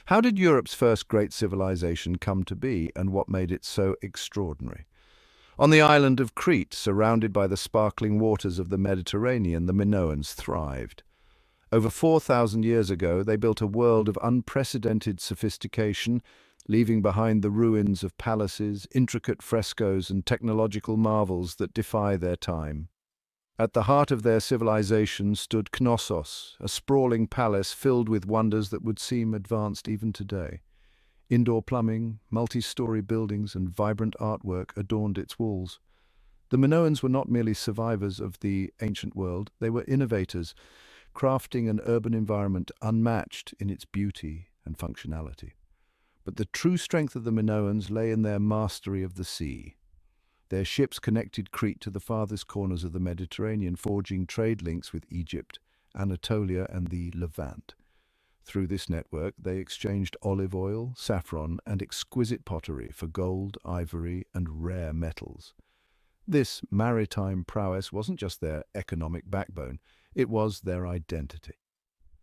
How did Europe's first great civilization come to be, and what made it so extraordinary? On the island of Crete, surrounded by the sparkling waters of the Mediterranean, the Minoans thrived. Over 4,000 years ago, they built a world of unprecedented sophistication, leaving behind the ruins of palaces, intricate frescoes, and technological marvels that defy their time. At the heart of their civilization stood Knossos, a sprawling palace filled with wonders that would seem advanced even today. Indoor plumbing, multi-story buildings, and vibrant artwork adorned its walls. The Minoans were not merely survivors of the ancient world, they were innovators, crafting an urban environment unmatched in its beauty and functionality. But the true strength of the Minoans lay in their mastery of the sea. Their ships connected Crete to the farthest corners of the Mediterranean, forging trade links with Egypt, Anatolia, and the Levant. Through this network, they exchanged olive oil, saffron, and exquisite pottery for gold, ivory, and rare metals. This maritime prowess wasn't just their economic backbone, it was their identity.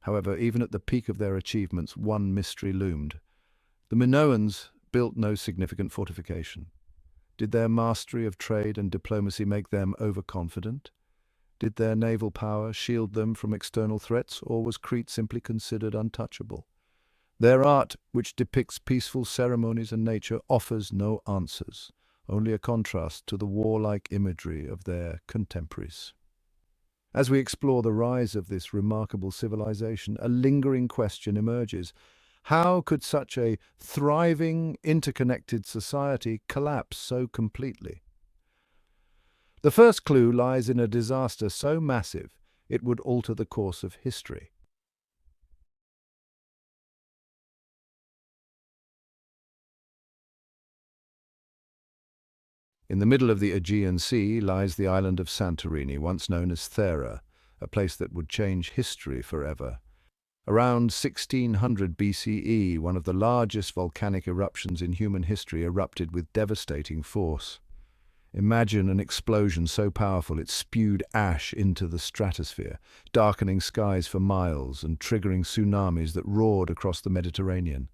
However, even at the peak of their achievements, one mystery loomed. The Minoans built no significant fortification. Did their mastery of trade and diplomacy make them overconfident? Did their naval power shield them from external threats, or was Crete simply considered untouchable? Their art, which depicts peaceful ceremonies and nature, offers no answers, only a contrast to the warlike imagery of their contemporaries. As we explore the rise of this remarkable civilization, a lingering question emerges. How could such a thriving, interconnected society collapse so completely? The first clue lies in a disaster so massive it would alter the course of history. In the middle of the Aegean Sea lies the island of Santorini, once known as Thera, a place that would change history forever. Around 1600 BCE, one of the largest volcanic eruptions in human history erupted with devastating force. Imagine an explosion so powerful it spewed ash into the stratosphere, darkening skies for miles and triggering tsunamis that roared across the Mediterranean.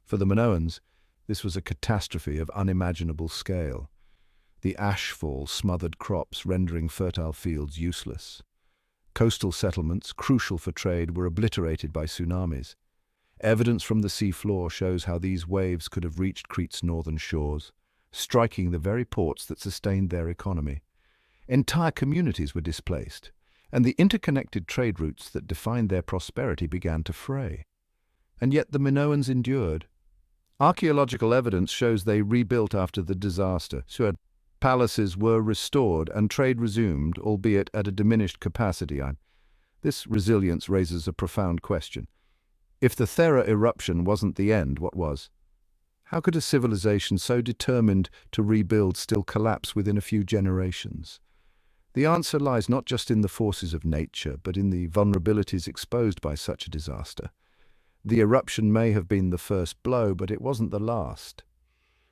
For the Minoans, this was a catastrophe of unimaginable scale. The ashfall smothered crops, rendering fertile fields useless. Coastal settlements, crucial for trade, were obliterated by tsunamis. Evidence from the seafloor shows how these waves could have reached Crete's northern shores, striking the very ports that sustained their economy. Entire communities were displaced, and the interconnected trade routes that defined their prosperity began to fray. And yet the Minoans endured. Archaeological evidence shows they rebuilt after the disaster. Palaces were restored and trade resumed, albeit at a diminished capacity. This resilience raises a profound question. If the Thera eruption wasn't the end, what was? How could a civilization so determined to rebuild still collapse within a few generations? The answer lies not just in the forces of nature, but in the vulnerabilities exposed by such a disaster. The eruption may have been the first blow, but it wasn't the last.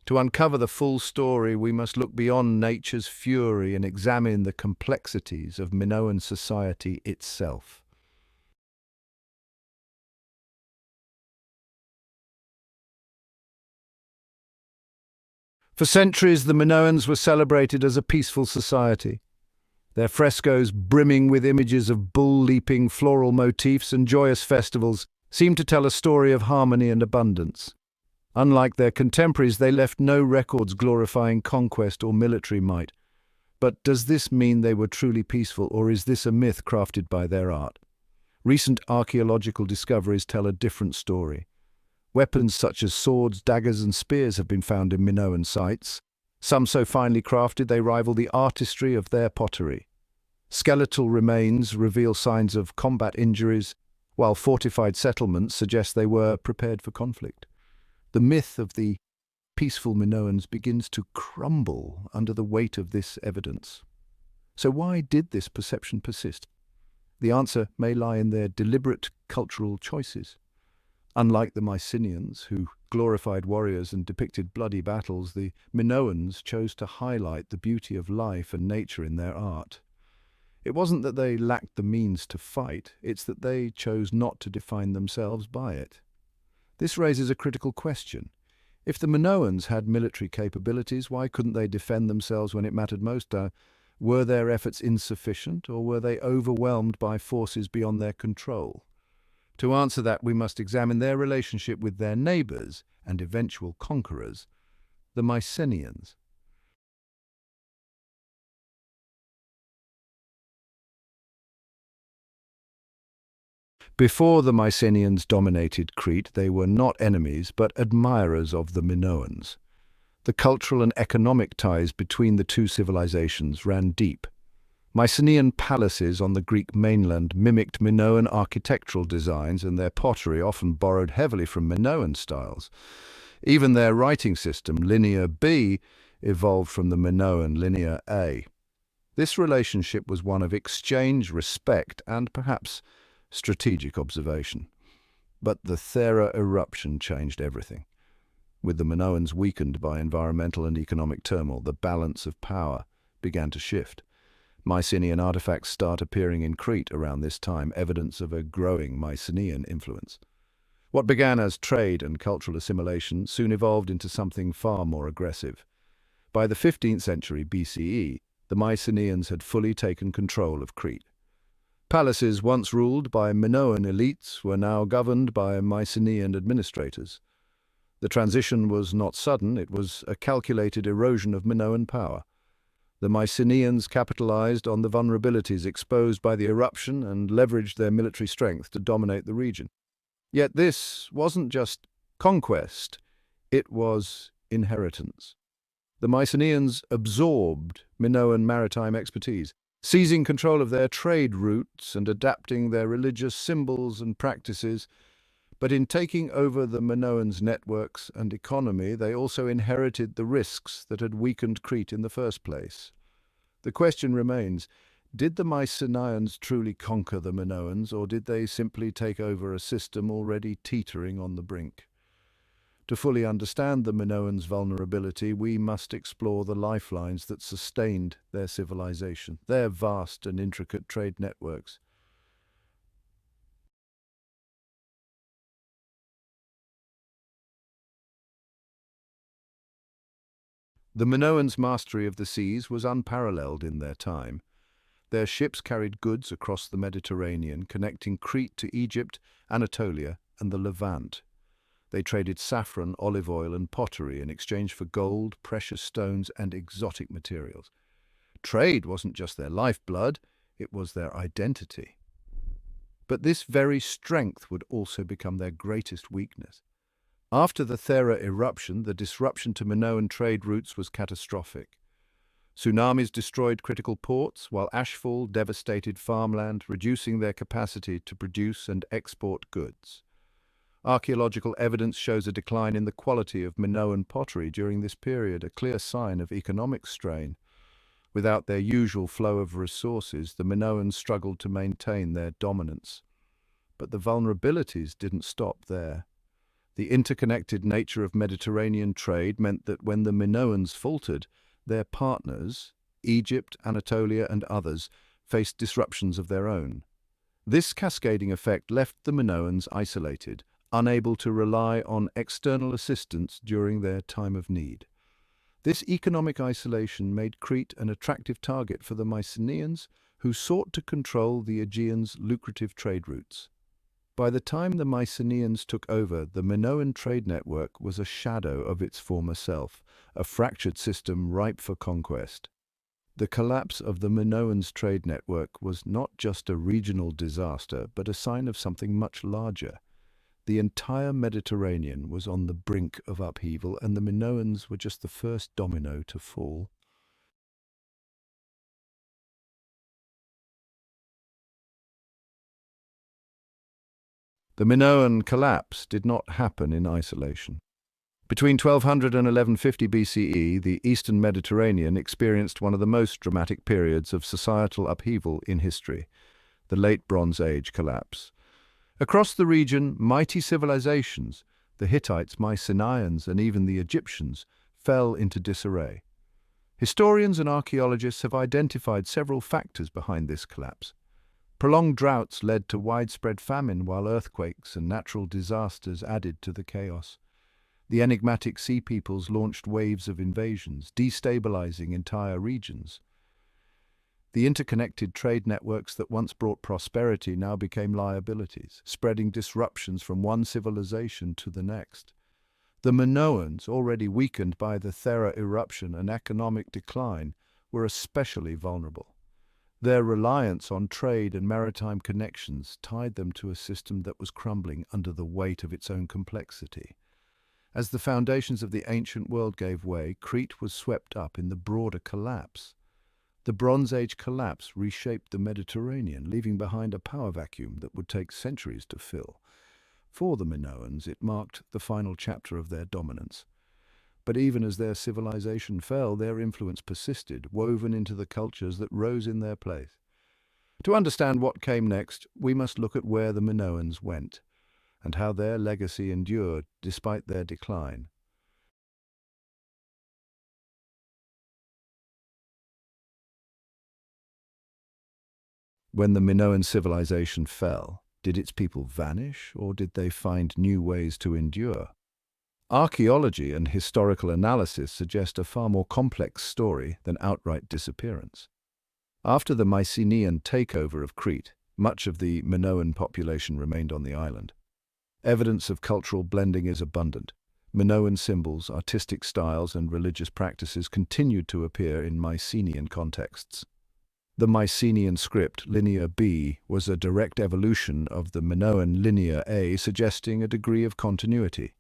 To uncover the full story, we must look beyond nature's fury and examine the complexities of Minoan society itself. For centuries, the Minoans were celebrated as a peaceful society. Their frescoes, brimming with images of bull-leaping floral motifs and joyous festivals, seemed to tell a story of harmony and abundance. Unlike their contemporaries, they left no records glorifying conquest or military might. But does this mean they were truly peaceful, or is this a myth crafted by their art? Recent archaeological discoveries tell a different story. Weapons such as swords, daggers, and spears have been found in Minoan sites, some so finely crafted they rival the artistry of their pottery. Skeletal remains reveal signs of combat injuries, while fortified settlements suggest they were prepared for conflict. The myth of the peaceful Minoans begins to crumble under the weight of this evidence. So why did this perception persist? The answer may lie in their deliberate cultural choices. Unlike the Mycenaeans, who glorified warriors and depicted bloody battles, the Minoans chose to highlight the beauty of life and nature in their art. It wasn't that they lacked the means to fight, it's that they chose not to define themselves by it. This raises a critical question. If the Minoans had military capabilities, why couldn't they defend themselves when it mattered most? Were their efforts insufficient, or were they overwhelmed by forces beyond their control? To answer that, we must examine their relationship with their neighbours and eventual conquerors, the Mycenaeans. Before the Mycenaeans dominated Crete, they were not enemies but admirers of the Minoans. The cultural and economic ties between the two civilizations ran deep. Mycenaean palaces on the Greek mainland mimicked Minoan architectural designs, and their pottery often borrowed heavily from Minoan styles. Even their writing system, Linear B, evolved from the Minoan Linear A. This relationship was one of exchange, respect, and perhaps strategic observation. But the Thera eruption changed everything. With the Minoans weakened by environmental and economic turmoil, the balance of power began to shift. Mycenaean artifacts start appearing in Crete around this time, evidence of a growing Mycenaean influence. What began as trade and cultural assimilation soon evolved into something far more aggressive. By the 15th century BCE, the Mycenaeans had fully taken control of Crete. Palaces once ruled by Minoan elites were now governed by Mycenaean administrators. The transition was not sudden, it was a calculated erosion of Minoan power. The Mycenaeans capitalized on the vulnerabilities exposed by the eruption and leveraged their military strength to dominate the region. Yet this wasn't just conquest, it was inheritance. The Mycenaeans absorbed Minoan maritime expertise, seizing control of their trade routes and adapting their religious symbols and practices. But in taking over the Minoans' networks and economy, they also inherited the risks that had weakened Crete in the first place. The question remains, did the Mycenaeans truly conquer the Minoans, or did they simply take over a system already teetering on the brink? To fully understand the Minoans' vulnerability, we must explore the lifelines that sustained their civilization, their vast and intricate trade networks. The Minoans' mastery of the seas was unparalleled in their time. Their ships carried goods across the Mediterranean, connecting Crete to Egypt, Anatolia, and the Levant. They traded saffron, olive oil, and pottery in exchange for gold, precious stones, and exotic materials. Trade wasn't just their lifeblood, it was their identity. But this very strength would also become their greatest weakness. After the Thera eruption, the disruption to Minoan trade routes was catastrophic. Tsunamis destroyed critical ports, while Ashfall devastated farmland, reducing their capacity to produce and export goods. Archaeological evidence shows a decline in the quality of Minoan pottery during this period, a clear sign of economic strain. Without their usual flow of resources, the Minoans struggled to maintain their dominance. But the vulnerabilities didn't stop there. The interconnected nature of Mediterranean trade meant that when the Minoans faltered, their partners, Egypt, Anatolia, and others, faced disruptions of their own. This cascading effect left the Minoans isolated, unable to rely on external assistance during their time of need. This economic isolation made Crete an attractive target for the Mycenaeans, who sought to control the Aegean's lucrative trade routes. By the time the Mycenaeans took over, the Minoan trade network was a shadow of its former self, a fractured system ripe for conquest. The collapse of the Minoans' trade network was not just a regional disaster, but a sign of something much larger. The entire Mediterranean was on the brink of upheaval, and the Minoans were just the first domino to fall. The Minoan collapse did not happen in isolation. Between 1200 and 1150 BCE, the eastern Mediterranean experienced one of the most dramatic periods of societal upheaval in history, the Late Bronze Age collapse. Across the region, mighty civilizations, the Hittites, Mycenaeans, and even the Egyptians, fell into disarray. Historians and archaeologists have identified several factors behind this collapse. Prolonged droughts led to widespread famine, while earthquakes and natural disasters added to the chaos. The enigmatic sea peoples launched waves of invasions, destabilizing entire regions. The interconnected trade networks that once brought prosperity now became liabilities, spreading disruptions from one civilization to the next. The Minoans, already weakened by the Thera eruption and economic decline, were especially vulnerable. Their reliance on trade and maritime connections tied them to a system that was crumbling under the weight of its own complexity. As the foundations of the ancient world gave way, Crete was swept up in the broader collapse. The Bronze Age collapse reshaped the Mediterranean, leaving behind a power vacuum that would take centuries to fill. For the Minoans, it marked the final chapter of their dominance. But even as their civilization fell, their influence persisted, woven into the cultures that rose in their place. To understand what came next, we must look at where the Minoans went, and how their legacy endured despite their decline. When the Minoan civilization fell, did its people vanish, or did they find new ways to endure? Archaeology and historical analysis suggest a far more complex story than outright disappearance. After the Mycenaean takeover of Crete, much of the Minoan population remained on the island. Evidence of cultural blending is abundant. Minoan symbols, artistic styles, and religious practices continued to appear in Mycenaean contexts. The Mycenaean script, Linear B, was a direct evolution of the Minoan Linear A, suggesting a degree of continuity.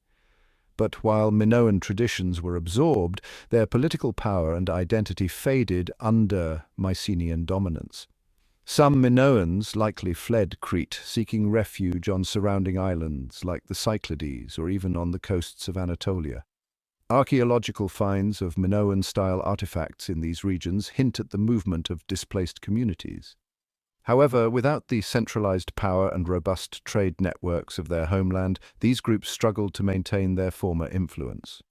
But while Minoan traditions were absorbed, their political power and identity faded under Mycenaean dominance. Some Minoans likely fled Crete, seeking refuge on surrounding islands like the Cyclades or even on the coasts of Anatolia. Archaeological finds of Minoan-style artifacts in these regions hint at the movement of displaced communities. However, without the centralized power and robust trade networks of their homeland, these groups struggled to maintain their former influence.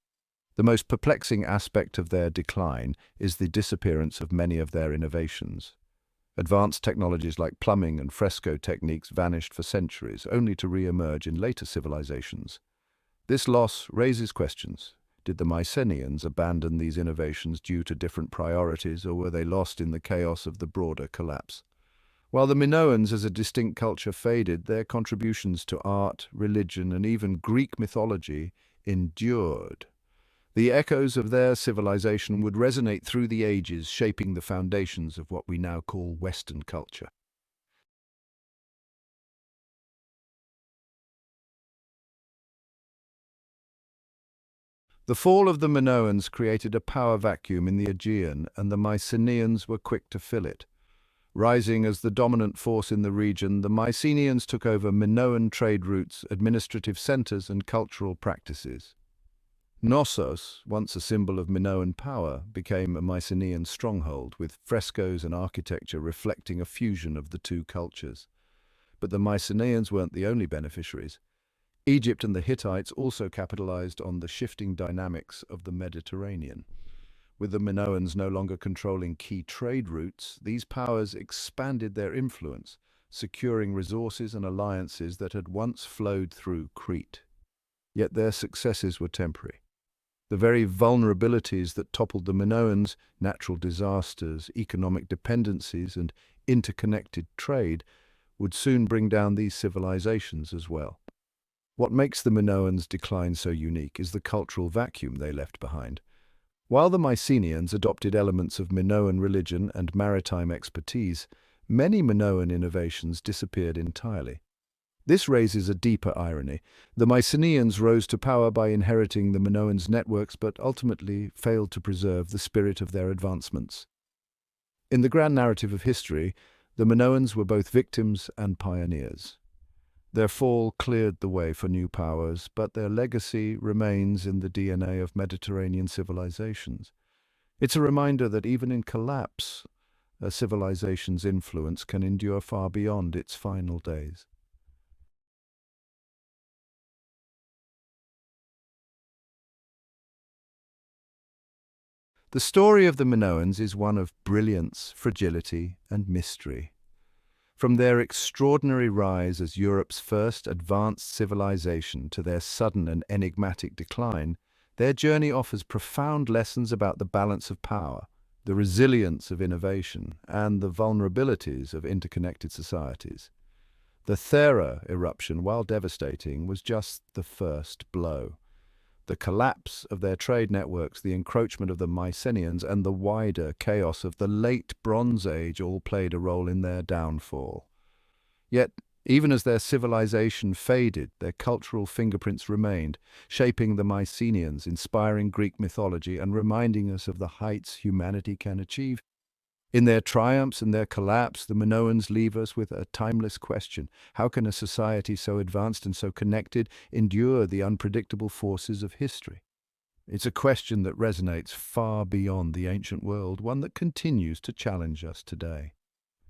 The most perplexing aspect of their decline is the disappearance of many of their innovations. Advanced technologies like plumbing and fresco techniques vanished for centuries, only to re-emerge in later civilizations. This loss raises questions. Did the Mycenaeans abandon these innovations due to different priorities, or were they lost in the chaos of the broader collapse? While the Minoans as a distinct culture faded, their contributions to art, religion, and even Greek mythology endured. The echoes of their civilization would resonate through the ages, shaping the foundations of what we now call Western culture. The fall of the Minoans created a power vacuum in the Aegean, and the Mycenaeans were quick to fill it. Rising as the dominant force in the region, the Mycenaeans took over Minoan trade routes, administrative centers, and cultural practices. Knossos, once a symbol of Minoan power, became a Mycenaean stronghold, with frescoes and architecture reflecting a fusion of the two cultures. But the Mycenaeans weren't the only beneficiaries. Egypt and the Hittites also capitalized on the shifting dynamics of the Mediterranean. With the Minoans no longer controlling key trade routes, these powers expanded their influence, securing resources and alliances that had once flowed through Crete. Yet their successes were temporary. The very vulnerabilities that toppled the Minoans, natural disasters, economic dependencies, and interconnected trade, would soon bring down these civilizations as well. What makes the Minoans' decline so unique is the cultural vacuum they left behind. While the Mycenaeans adopted elements of Minoan religion and maritime expertise, many Minoan innovations disappeared entirely. This raises a deeper irony. The Mycenaeans rose to power by inheriting the Minoans' networks, but ultimately failed to preserve the spirit of their advancements. In the grand narrative of history, the Minoans were both victims and pioneers. Their fall cleared the way for new powers, but their legacy remains in the DNA of Mediterranean civilizations. It's a reminder that even in collapse, a civilization's influence can endure far beyond its final days. The story of the Minoans is one of brilliance, fragility, and mystery. From their extraordinary rise as Europe's first advanced civilization to their sudden and enigmatic decline, their journey offers profound lessons about the balance of power, the resilience of innovation, and the vulnerabilities of interconnected societies. The Thera eruption, while devastating, was just the first blow. The collapse of their trade networks, the encroachment of the Mycenaeans, and the wider chaos of the late Bronze Age all played a role in their downfall. Yet, even as their civilization faded, their cultural fingerprints remained, shaping the Mycenaeans, inspiring Greek mythology, and reminding us of the heights humanity can achieve. In their triumphs and their collapse, the Minoans leave us with a timeless question. How can a society so advanced and so connected endure the unpredictable forces of history? It's a question that resonates far beyond the ancient world, one that continues to challenge us today.